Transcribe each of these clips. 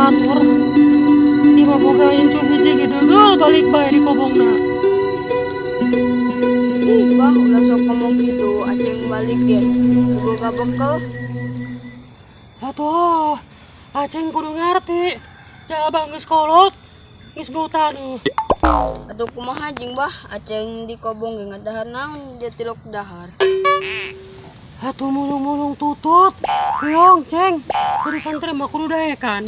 batur. Di boga incu hiji gedegel balik bae di kobongna. Ih, bah, ulah sok ngomong gitu, aceng balik ya. Boga bekel. Atuh, aceng kudu ngerti. Jabang geus kolot, geus butanu. Aduh kumaha jeung bah, aceng di kobong ge ngadahar naon dia tilok dahar. Atuh mulung-mulung tutut. Keong, Ceng. Kudu santri mah kudu daekan.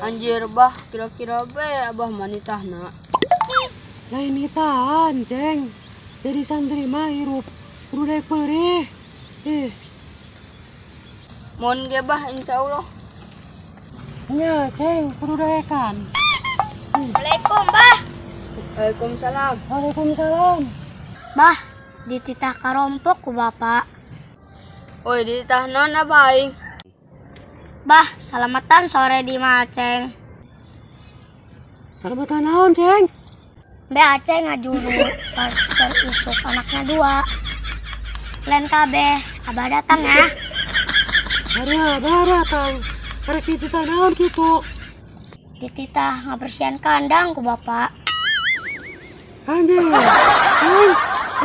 Anjir bah, kira-kira be abah manitahna. Lain nitahan, Ceng. Jadi santri mah hirup kudu daek peurih. Mun ge bah insyaallah. Nya, Ceng, kudu daekan. Assalamualaikum bah. Waalaikumsalam. Waalaikumsalam. Bah, dititah karompok ku bapak. Oi, dititah naon abah aing? Bah, salamatan sore di Aceng. Salamatan naon, Ceng? Be Aceng ngajuru pas keur isuk anaknya 2. Lain kabeh, abah datang ya. Abah datang. Arek dititah naon kitu? Dititah ngabersihan kandang ku bapak. Anjing. Ceng,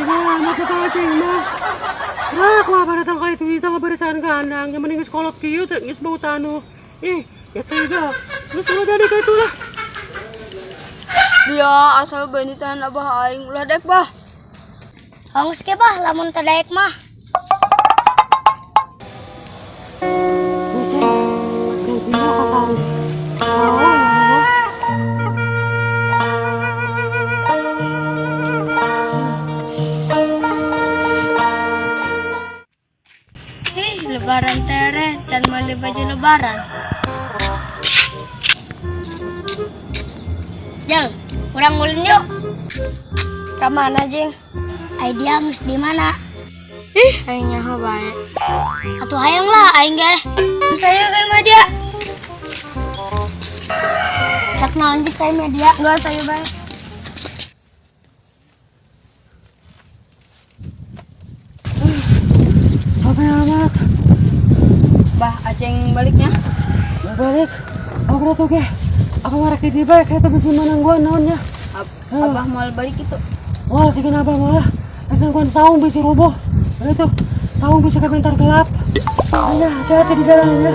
amat ka Ceng mah. Nah, ku abah datang ka itu ditah ngabersihan kandang, yang mending geus kolot kieu teh geus bau tanu. Ya tega. Geus ulah jadi ka itulah. Dia asal be nitahan abah aing ulah dek bah. Hongs ke bah, lamun teu daek mah. Bisa. Gantinya ka saung. Oh, ya Allah. Lebaran tere, can beli baju lebaran. Jeng, kurang ngulin yuk. Kamana jeng? Idea mus di mana? Aing nyaho bae. Atuh hayang lah aing ge. Saya kayak media. Cak naon di kayak media. Enggak saya bae. Capek amat. Bah, aceng baliknya. Balik. Apa tuh ke? Apa marek di bae kayak tuh bisi manangguan naonnya. Abah mau balik itu. Wah, sih kenapa malah? Nangguan saung bisi roboh. Itu saung bisa kebentar gelap. Ayo, hati-hati di jalan ya.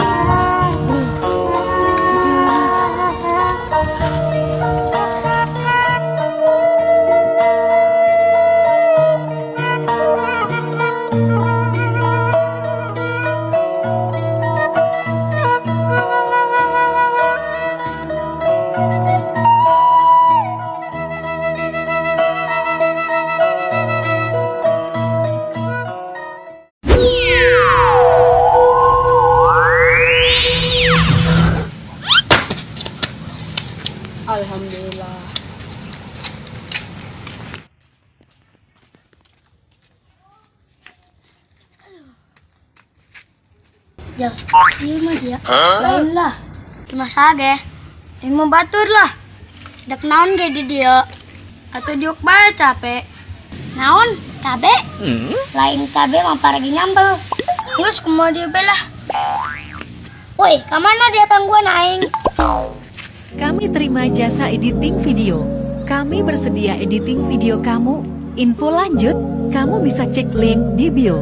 Alhamdulillah. Jauh, iya mah dia. Lain lah. Cuma sage. Ini mau batur lah. Dek naon ge di dia. Atau diuk bae capek. Naon? Cabe? Lain cabe mah paragi nyambel. Terus kumaha dia belah. Woi, kamana dia tangguan aing? Kami terima jasa editing video. Kami bersedia editing video kamu. Info lanjut, kamu bisa cek link di bio.